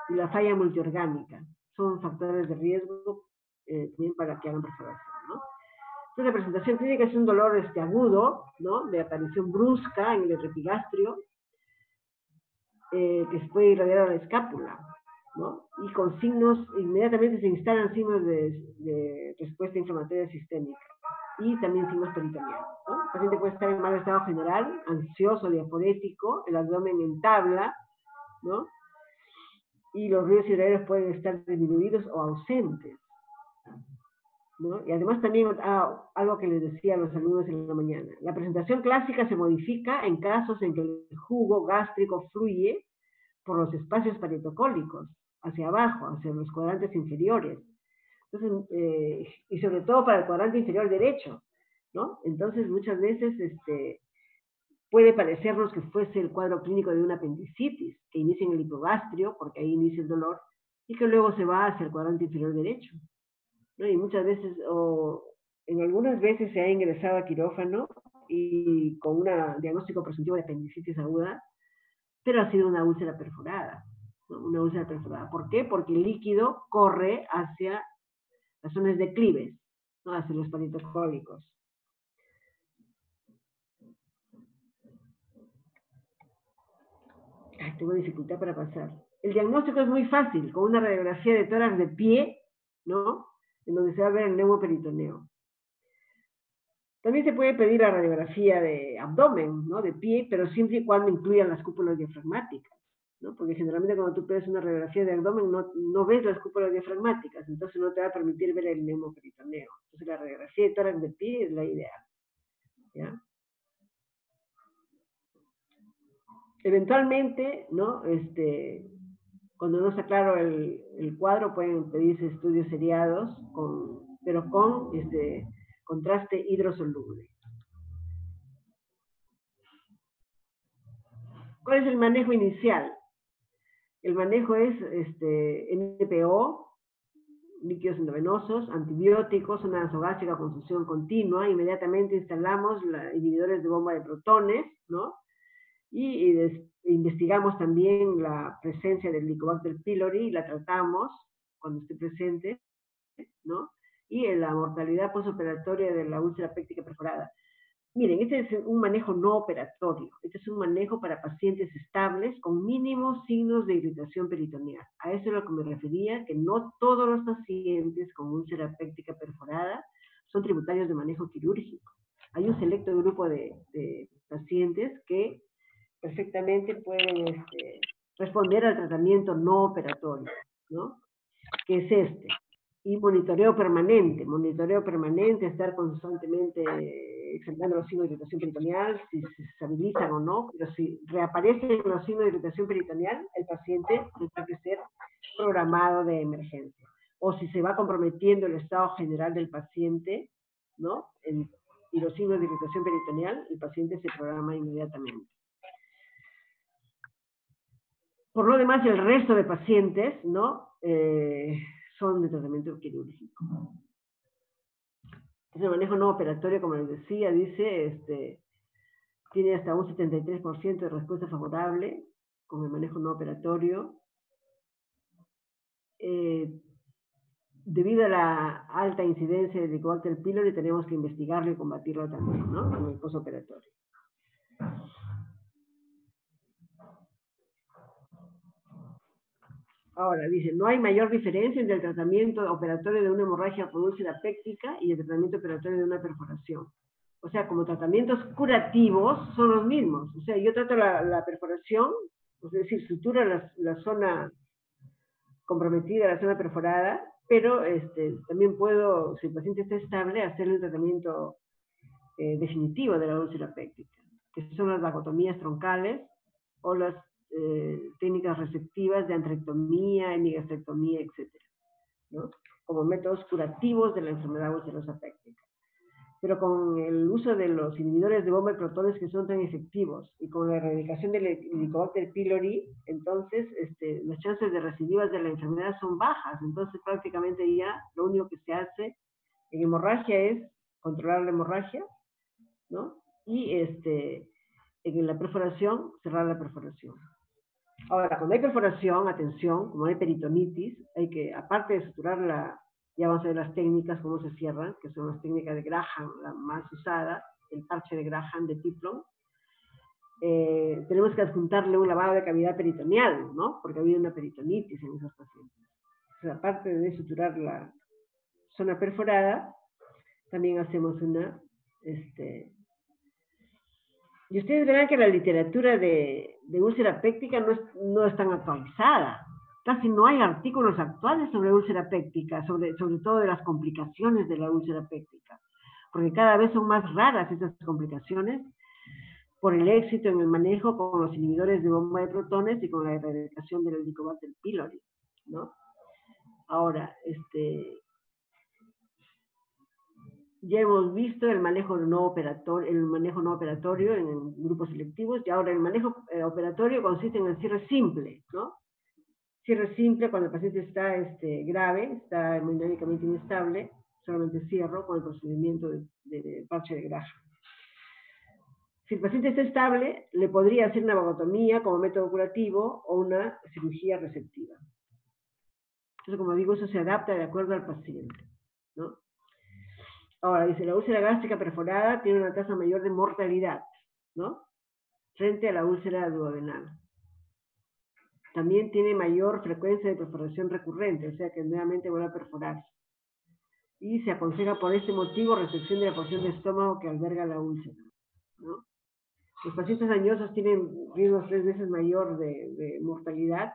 y la falla multiorgánica. Son factores de riesgo también para que hagan perforación, ¿no? Entonces, la presentación clínica es un dolor agudo, ¿no? De aparición brusca en el epigastrio, que se puede irradiar a la escápula, ¿no? Y con signos, inmediatamente se instalan signos de respuesta inflamatoria sistémica y también signos peritoneales, ¿no? El paciente puede estar en mal estado general, ansioso, diaforético, el abdomen en tabla, ¿no? Y los ruidos hidroaéreos pueden estar disminuidos o ausentes, ¿no? Y además también algo que les decía a los alumnos en la mañana, la presentación clásica se modifica en casos en que el jugo gástrico fluye por los espacios parietocólicos, hacia abajo, hacia los cuadrantes inferiores. Entonces, y sobre todo para el cuadrante inferior derecho, ¿no? Entonces, muchas veces puede parecernos que fuese el cuadro clínico de una apendicitis, que inicia en el hipogastrio, porque ahí inicia el dolor, y que luego se va hacia el cuadrante inferior derecho, ¿no? Y muchas veces, o en algunas veces se ha ingresado a quirófano y con un diagnóstico presuntivo de apendicitis aguda, pero ha sido una úlcera perforada, ¿no? Una úlcera perforada. ¿Por qué? Porque el líquido corre hacia las zonas declives, ¿no? Hacia los parietocólicos. Ay, tengo dificultad para pasar. El diagnóstico es muy fácil, con una radiografía de tórax de pie, ¿no? En donde se va a ver el neumoperitoneo. También se puede pedir la radiografía de abdomen, ¿no? De pie, pero siempre y cuando incluyan las cúpulas diafragmáticas, ¿no? Porque generalmente cuando tú pides una radiografía de abdomen no ves las cúpulas diafragmáticas, entonces no te va a permitir ver el neumoperitoneo. Entonces la radiografía de tórax de pie es la ideal, ¿ya? Eventualmente, ¿no? Cuando no está claro el cuadro, pueden pedirse estudios seriados, pero con contraste hidrosoluble. ¿Cuál es el manejo inicial? El manejo es NPO, líquidos endovenosos, antibióticos, una nasogástrica con succión continua. Inmediatamente instalamos inhibidores de bomba de protones, ¿no? Y investigamos también la presencia del Helicobacter pylori y la tratamos cuando esté presente, ¿no? Y la mortalidad postoperatoria de la úlcera péptica perforada. Miren, este es un manejo no operatorio. Este es un manejo para pacientes estables con mínimos signos de irritación peritoneal. A eso es a lo que me refería, que no todos los pacientes con úlcera péptica perforada son tributarios de manejo quirúrgico. Hay un selecto grupo de pacientes que perfectamente pueden responder al tratamiento no operatorio, ¿no? Que es y monitoreo permanente, estar constantemente examinando los signos de irritación peritoneal, si se estabilizan o no, pero si reaparecen los signos de irritación peritoneal, el paciente tendrá que ser programado de emergencia. O si se va comprometiendo el estado general del paciente, ¿no? Y los signos de irritación peritoneal, el paciente se programa inmediatamente. Por lo demás, el resto de pacientes, ¿no? Son de tratamiento quirúrgico. El manejo no operatorio, como les decía, dice, tiene hasta un 73% de respuesta favorable con el manejo no operatorio. Debido a la alta incidencia de Helicobacter pylori, tenemos que investigarlo y combatirlo también, ¿no? En el postoperatorio. Ahora, dice, no hay mayor diferencia entre el tratamiento operatorio de una hemorragia por úlcera péptica y el tratamiento operatorio de una perforación. O sea, como tratamientos curativos son los mismos. O sea, yo trato la perforación, es decir, sutura la zona comprometida, la zona perforada, pero también puedo, si el paciente está estable, hacerle un tratamiento definitivo de la úlcera péptica, que son las vagotomías troncales o las técnicas receptivas de antrectomía, hemigastrectomía, etc., ¿no? Como métodos curativos de la enfermedad ulcerosa péptica. Pero con el uso de los inhibidores de bomba de protones que son tan efectivos y con la erradicación del Helicobacter pylori, entonces las chances de recidivas de la enfermedad son bajas. Entonces prácticamente ya lo único que se hace en hemorragia es controlar la hemorragia, ¿no? Y en la perforación, cerrar la perforación. Ahora, cuando hay perforación, atención, como hay peritonitis, hay que, aparte de suturarla, ya vamos a ver las técnicas, cómo se cierran, que son las técnicas de Graham, la más usada, el parche de Graham de Tiplon. Tenemos que adjuntarle un lavado de cavidad peritoneal, ¿no? Porque ha habido una peritonitis en esos pacientes. O sea, aparte de suturar la zona perforada, también hacemos una, y ustedes verán que la literatura de úlcera péptica no es tan actualizada. Casi no hay artículos actuales sobre úlcera péptica, sobre todo de las complicaciones de la úlcera péptica, porque cada vez son más raras estas complicaciones por el éxito en el manejo con los inhibidores de bomba de protones y con la erradicación del Helicobacter pylori, ¿no? Ahora, ya hemos visto el manejo no operatorio en grupos selectivos, y ahora el manejo operatorio consiste en el cierre simple, ¿no? Cierre simple cuando el paciente está grave, está hemodinámicamente inestable, solamente cierro con el procedimiento de parche de Graham. Si el paciente está estable, le podría hacer una vagotomía como método curativo o una cirugía receptiva. Entonces, como digo, eso se adapta de acuerdo al paciente, ¿no? Ahora, dice, la úlcera gástrica perforada tiene una tasa mayor de mortalidad, ¿no? Frente a la úlcera duodenal. También tiene mayor frecuencia de perforación recurrente, o sea que nuevamente vuelve a perforarse. Y se aconseja por este motivo resección de la porción de estómago que alberga la úlcera, ¿no? Los pacientes dañosos tienen riesgo 3 veces mayor de mortalidad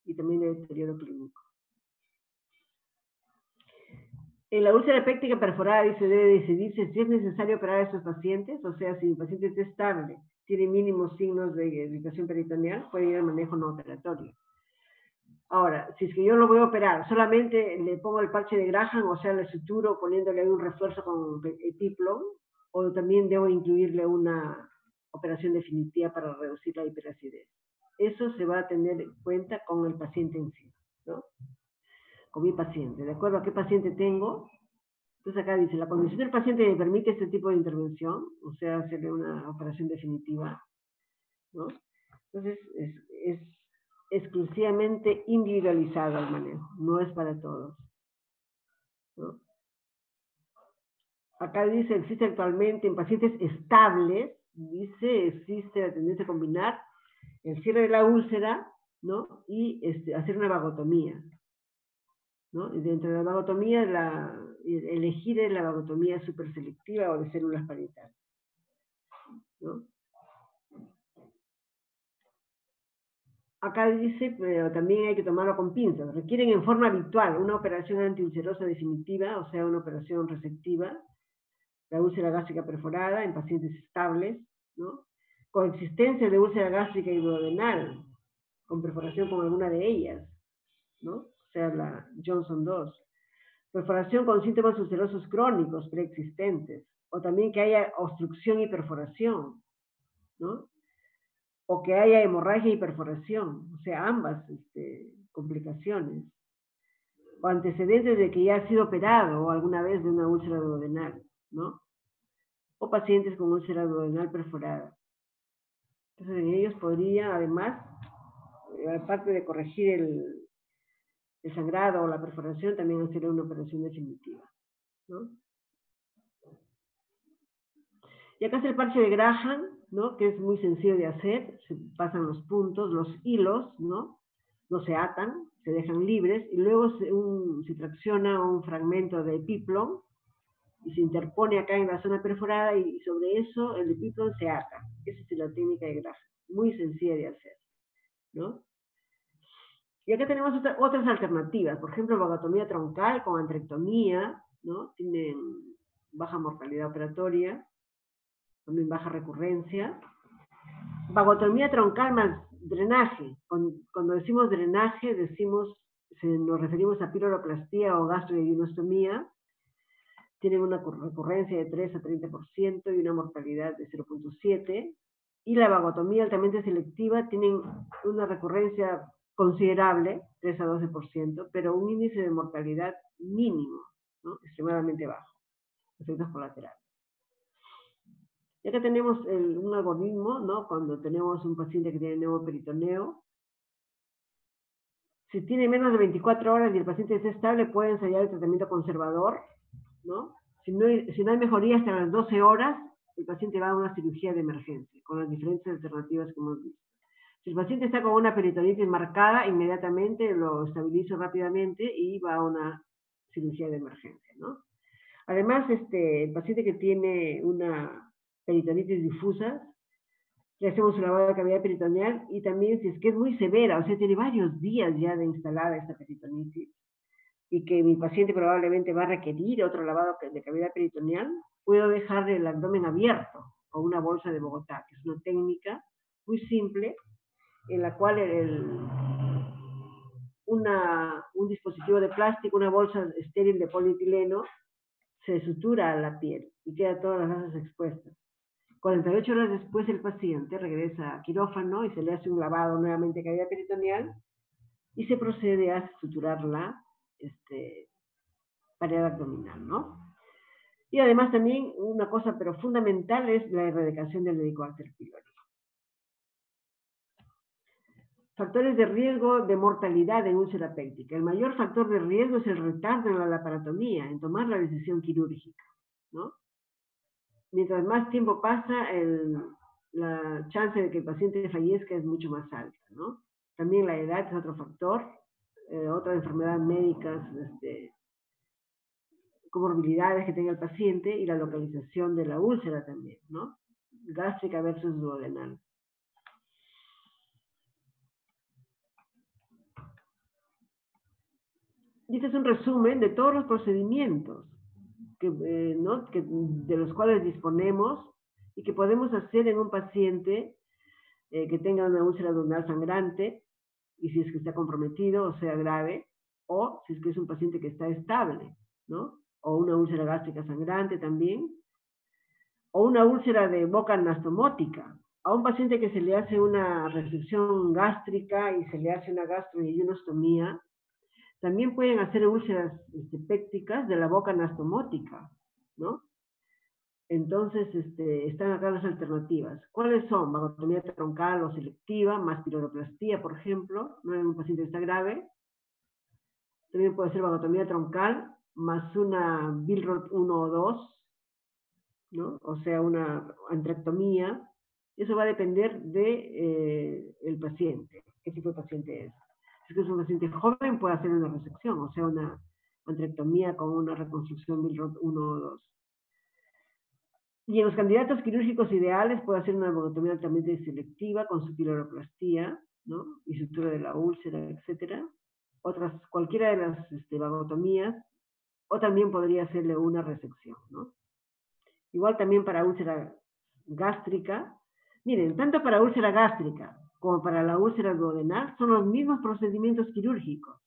y también de deterioro clínico. En la úlcera péptica perforada dice, debe decidirse si es necesario operar a estos pacientes, o sea, si el paciente está estable, tiene mínimos signos de irritación peritoneal, puede ir al manejo no operatorio. Ahora, si es que yo lo voy a operar, solamente le pongo el parche de Graham, o sea, le suturo poniéndole un refuerzo con Tiplon, o también debo incluirle una operación definitiva para reducir la hiperacidez. Eso se va a tener en cuenta con el paciente en sí, ¿no? Con mi paciente, de acuerdo a qué paciente tengo. Entonces acá dice, la condición del paciente me permite este tipo de intervención, o sea, hacerle una operación definitiva, ¿no? Entonces es exclusivamente individualizado el manejo, no es para todos, ¿no? Acá dice, existe actualmente en pacientes estables, dice, existe la tendencia a combinar el cierre de la úlcera, ¿no? Y hacer una vagotomía, ¿no? Y dentro de la vagotomía, elegir la vagotomía superselectiva o de células parietales, ¿no? Acá dice, pero también hay que tomarlo con pinzas. Requieren en forma habitual una operación antiulcerosa definitiva, o sea, una operación resectiva, la úlcera gástrica perforada en pacientes estables, ¿no? Coexistencia de úlcera gástrica y duodenal, con perforación con alguna de ellas, ¿no? O sea, la Johnson 2. Perforación con síntomas ulcerosos crónicos preexistentes, o también que haya obstrucción y perforación, ¿no? O que haya hemorragia y perforación, o sea, ambas complicaciones. O antecedentes de que ya ha sido operado alguna vez de una úlcera duodenal, ¿no? O pacientes con úlcera duodenal perforada. Entonces, en ellos podría, además, aparte de corregir el sangrado o la perforación, también hacer una operación definitiva, ¿no? Y acá está el parche de Graham, ¿no? Que es muy sencillo de hacer, se pasan los puntos, los hilos, ¿no? No se atan, se dejan libres y luego se tracciona un fragmento de epiplon y se interpone acá en la zona perforada y sobre eso el epiplon se ata. Esa es la técnica de Graham, muy sencilla de hacer, ¿no? Y acá tenemos otras alternativas, por ejemplo, vagotomía troncal con antrectomía, ¿no? Tienen baja mortalidad operatoria, también baja recurrencia. Vagotomía troncal más drenaje. Cuando decimos drenaje, nos referimos a piloroplastia o gastroyeyunostomía. Tienen una recurrencia de 3 a 30% y una mortalidad de 0.7. Y la vagotomía altamente selectiva tienen una recurrencia considerable, 3 a 12%, pero un índice de mortalidad mínimo, ¿no? Extremadamente bajo. Efectos colaterales. Y acá tenemos un algoritmo, ¿no? Cuando tenemos un paciente que tiene neumoperitoneo, si tiene menos de 24 horas y el paciente está estable, puede ensayar el tratamiento conservador, ¿no? Si no hay mejoría hasta las 12 horas, el paciente va a una cirugía de emergencia, con las diferentes alternativas que hemos visto. Si el paciente está con una peritonitis marcada, inmediatamente lo estabilizo rápidamente y va a una cirugía de emergencia, ¿no? Además, el paciente que tiene una peritonitis difusa, le hacemos un lavado de cavidad peritoneal y también si es que es muy severa, o sea, tiene varios días ya de instalada esta peritonitis y que mi paciente probablemente va a requerir otro lavado de cavidad peritoneal, puedo dejar el abdomen abierto con una bolsa de Bogotá, que es una técnica muy simple en la cual un dispositivo de plástico, una bolsa estéril de polietileno, se sutura a la piel y queda todas las gasas expuestas. 48 horas después el paciente regresa a quirófano y se le hace un lavado nuevamente de cavidad peritoneal y se procede a suturar la pared abdominal, ¿no? Y además también una cosa pero fundamental es la erradicación del Helicobacter pylori. Factores de riesgo de mortalidad en úlcera péptica. El mayor factor de riesgo es el retardo en la laparotomía, en tomar la decisión quirúrgica, ¿no? Mientras más tiempo pasa, la chance de que el paciente fallezca es mucho más alta, ¿no? También la edad es otro factor, otras enfermedades médicas, comorbilidades que tenga el paciente y la localización de la úlcera también, ¿no? Gástrica versus duodenal. Y este es un resumen de todos los procedimientos de los cuales disponemos y que podemos hacer en un paciente que tenga una úlcera duodenal sangrante, y si es que está comprometido o sea grave, o si es que es un paciente que está estable, ¿no? O una úlcera gástrica sangrante también, o una úlcera de boca anastomótica. A un paciente que se le hace una resección gástrica y se le hace una gastroyeyunostomía, también pueden hacer úlceras pépticas de la boca anastomótica, ¿no? Entonces, están acá las alternativas. ¿Cuáles son? Vagotomía troncal o selectiva, más piloroplastia, por ejemplo, ¿no? En un paciente que está grave. También puede ser vagotomía troncal, más una Billroth 1 o 2, ¿no? O sea, una antrectomía. Eso va a depender de el paciente, qué tipo de paciente es. Si es un paciente joven, puede hacer una resección, o sea, una antrectomía con una reconstrucción Billroth 1 o 2. Y en los candidatos quirúrgicos ideales puede hacer una vagotomía altamente selectiva con su piloroplastia, ¿no? Y sutura de la úlcera, etc. Cualquiera de las vagotomías, o también podría hacerle una resección, ¿no? Igual también para úlcera gástrica. Miren, tanto para úlcera gástrica como para la úlcera duodenal son los mismos procedimientos quirúrgicos,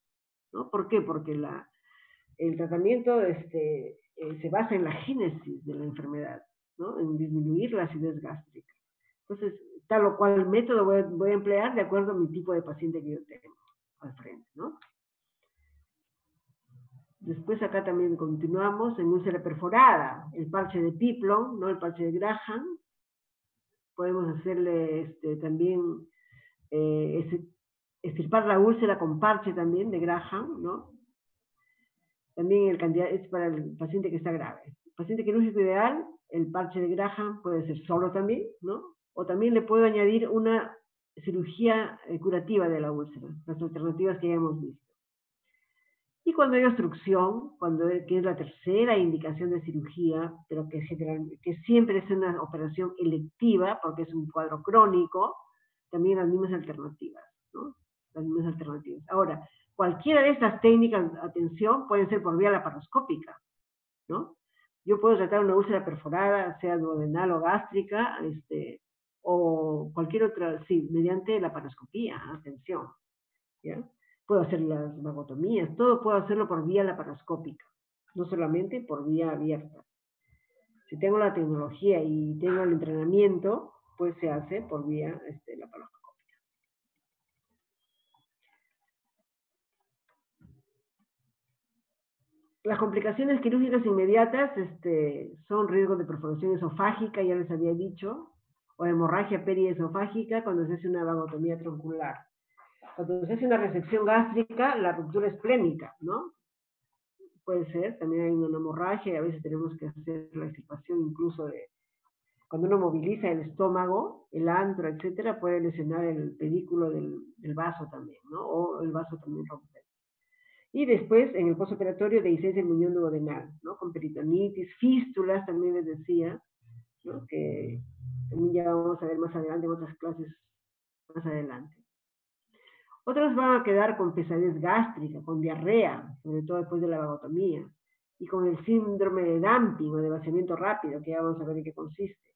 ¿no? ¿Por qué? Porque el tratamiento se basa en la génesis de la enfermedad, ¿no? En disminuir la acidez gástrica. Entonces, tal o cual método voy a emplear de acuerdo a mi tipo de paciente que yo tengo al frente, ¿no? Después acá también continuamos en úlcera perforada, el parche de Piplon, ¿no? El parche de Graham. Podemos hacerle también extirpar la úlcera con parche también de Graham, ¿no? También el candidato es para el paciente que está grave. El paciente quirúrgico ideal, el parche de Graham puede ser solo también, ¿no? O también le puedo añadir una cirugía curativa de la úlcera, las alternativas que ya hemos visto. Y cuando hay obstrucción, que es la tercera indicación de cirugía, pero que siempre es una operación electiva, porque es un cuadro crónico, también las mismas alternativas, ¿no? Las mismas alternativas. Ahora, cualquiera de estas técnicas, atención, pueden ser por vía laparoscópica, ¿no? Yo puedo tratar una úlcera perforada, sea duodenal o gástrica, o cualquier otra, sí, mediante laparoscopía, atención, ¿ya? Puedo hacer las vagotomías, todo puedo hacerlo por vía laparoscópica, no solamente por vía abierta. Si tengo la tecnología y tengo el entrenamiento, pues se hace por vía laparoscópica. Las complicaciones quirúrgicas inmediatas son riesgos de perforación esofágica, ya les había dicho, o hemorragia periesofágica cuando se hace una vagotomía troncular. Cuando se hace una resección gástrica, la ruptura esplénica, ¿no? Puede ser, también hay una hemorragia y a veces tenemos que hacer la extirpación incluso de... Cuando uno moviliza el estómago, el antro, etcétera, puede lesionar el pedículo del vaso también, ¿no? O el vaso también romper. Y después, en el postoperatorio, dehiscencia del muñón duodenal, ¿no? Con peritonitis, fístulas, también les decía, ¿no? Que también ya vamos a ver más adelante en otras clases más adelante. Otros van a quedar con pesadez gástrica, con diarrea, sobre todo después de la vagotomía, y con el síndrome de dumping o de vaciamiento rápido, que ya vamos a ver en qué consiste.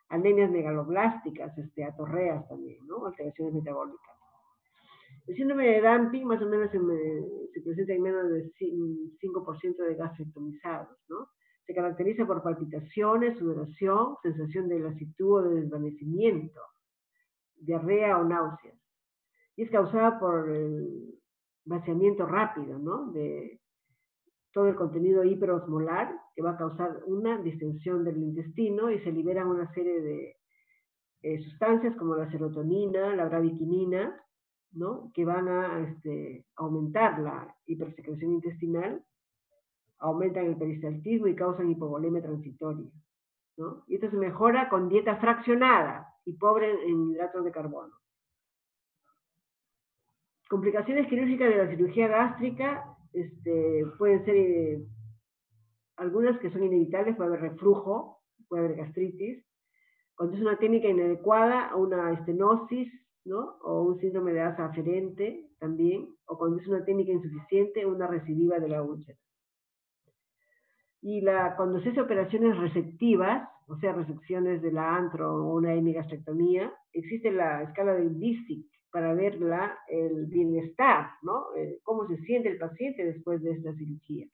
Anemias megaloblásticas, atorreas también, ¿no? Alteraciones metabólicas. El síndrome de dumping más o menos se presenta en menos de 5% de gastrectomizados, ¿no? Se caracteriza por palpitaciones, sudoración, sensación de lasitud o de desvanecimiento, diarrea o náuseas. Y es causada por el vaciamiento rápido, ¿no? De todo el contenido hiperosmolar, que va a causar una distensión del intestino y se liberan una serie de sustancias como la serotonina, la braviquinina, ¿no? Que van a aumentar la hipersecreción intestinal, aumentan el peristaltismo y causan hipovolemia transitoria, ¿no? Y esto se mejora con dieta fraccionada y pobre en hidratos de carbono. Complicaciones quirúrgicas de la cirugía gástrica pueden ser algunas que son inevitables, puede haber reflujo, puede haber gastritis. Cuando es una técnica inadecuada, una estenosis, ¿no? O un síndrome de asa aferente también, o cuando es una técnica insuficiente, una recidiva de la úlcera. Y cuando se hace operaciones resectivas, o sea, resecciones de la antro o una hemigastrectomía, existe la escala de Disick para ver el bienestar, ¿no? Cómo se siente el paciente después de esta cirugía.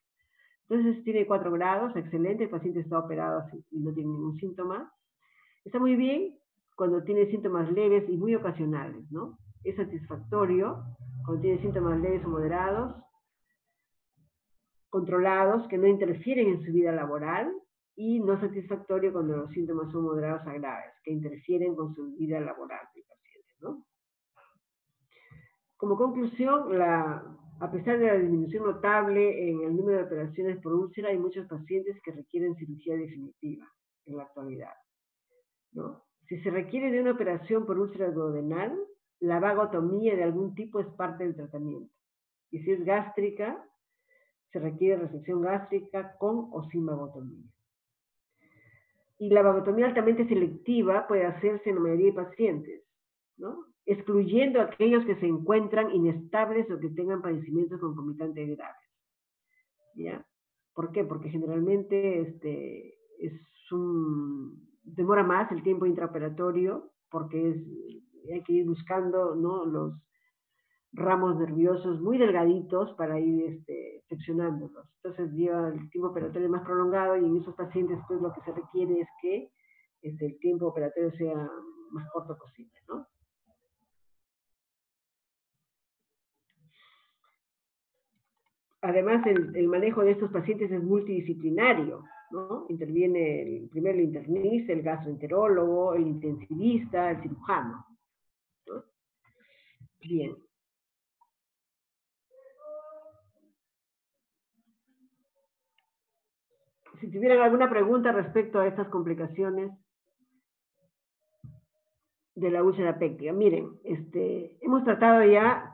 Entonces tiene 4 grados, excelente, el paciente está operado y no tiene ningún síntoma. Está muy bien cuando tiene síntomas leves y muy ocasionales, ¿no? Es satisfactorio cuando tiene síntomas leves o moderados, controlados, que no interfieren en su vida laboral, y no satisfactorio cuando los síntomas son moderados a graves, que interfieren con su vida laboral del paciente, ¿no? Como conclusión, a pesar de la disminución notable en el número de operaciones por úlcera, hay muchos pacientes que requieren cirugía definitiva en la actualidad, ¿no? Si se requiere de una operación por úlcera duodenal, la vagotomía de algún tipo es parte del tratamiento. Y si es gástrica, se requiere resección gástrica con o sin vagotomía. Y la vagotomía altamente selectiva puede hacerse en la mayoría de pacientes, ¿no? Excluyendo a aquellos que se encuentran inestables o que tengan padecimientos concomitantes graves, ¿ya? ¿Por qué? Porque generalmente demora más el tiempo intraoperatorio, porque hay que ir buscando, ¿no? Los ramos nerviosos muy delgaditos para ir seccionándolos. Entonces lleva el tiempo operatorio más prolongado y en esos pacientes pues lo que se requiere es que el tiempo operatorio sea más corto posible, ¿no? Además, el manejo de estos pacientes es multidisciplinario, ¿no? Interviene primero el internista, el gastroenterólogo, el intensivista, el cirujano, ¿no? Bien. Si tuvieran alguna pregunta respecto a estas complicaciones de la úlcera péptica. Miren, hemos tratado ya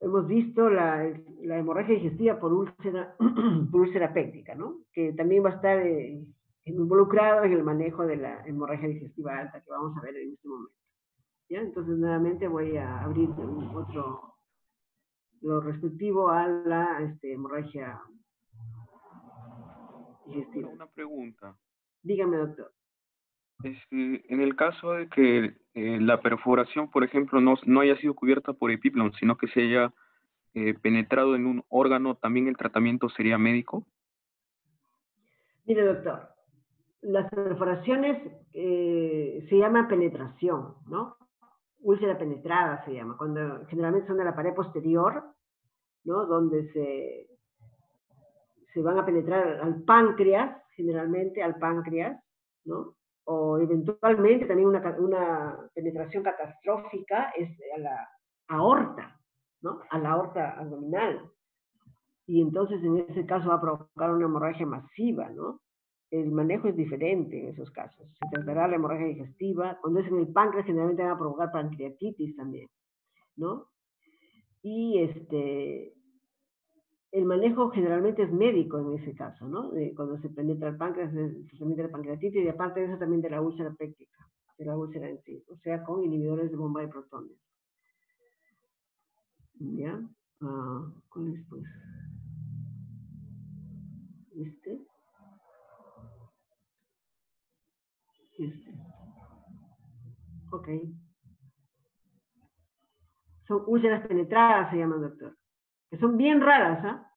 hemos visto la hemorragia digestiva por por úlcera péptica, ¿no? Que también va a estar involucrado en el manejo de la hemorragia digestiva alta, que vamos a ver en este momento. ¿Ya? Entonces, nuevamente voy a abrir lo respectivo a la hemorragia digestiva. Una pregunta. Dígame, doctor. En el caso de que la perforación, por ejemplo, no haya sido cubierta por epiplon, sino que se haya penetrado en un órgano, ¿también el tratamiento sería médico? Mire, doctor, las perforaciones se llama penetración, ¿no? Úlcera penetrada se llama, cuando generalmente son de la pared posterior, ¿no? Donde se van a penetrar al páncreas, generalmente al páncreas, ¿no? O eventualmente también una penetración catastrófica es a la aorta, ¿no? A la aorta abdominal. Y entonces en ese caso va a provocar una hemorragia masiva, ¿no? El manejo es diferente en esos casos. Se tratará la hemorragia digestiva. Cuando es en el páncreas, generalmente va a provocar pancreatitis también, ¿no? Y el manejo generalmente es médico en ese caso, ¿no? Cuando se penetra el páncreas, se penetra la pancreatitis y aparte de eso también de la úlcera péptica, de la úlcera en sí, o sea, con inhibidores de bomba de protones. ¿Ya? ¿Cuál es, pues? Ok. Son úlceras penetradas, se llaman, doctor. Que son bien raras, ¿ah?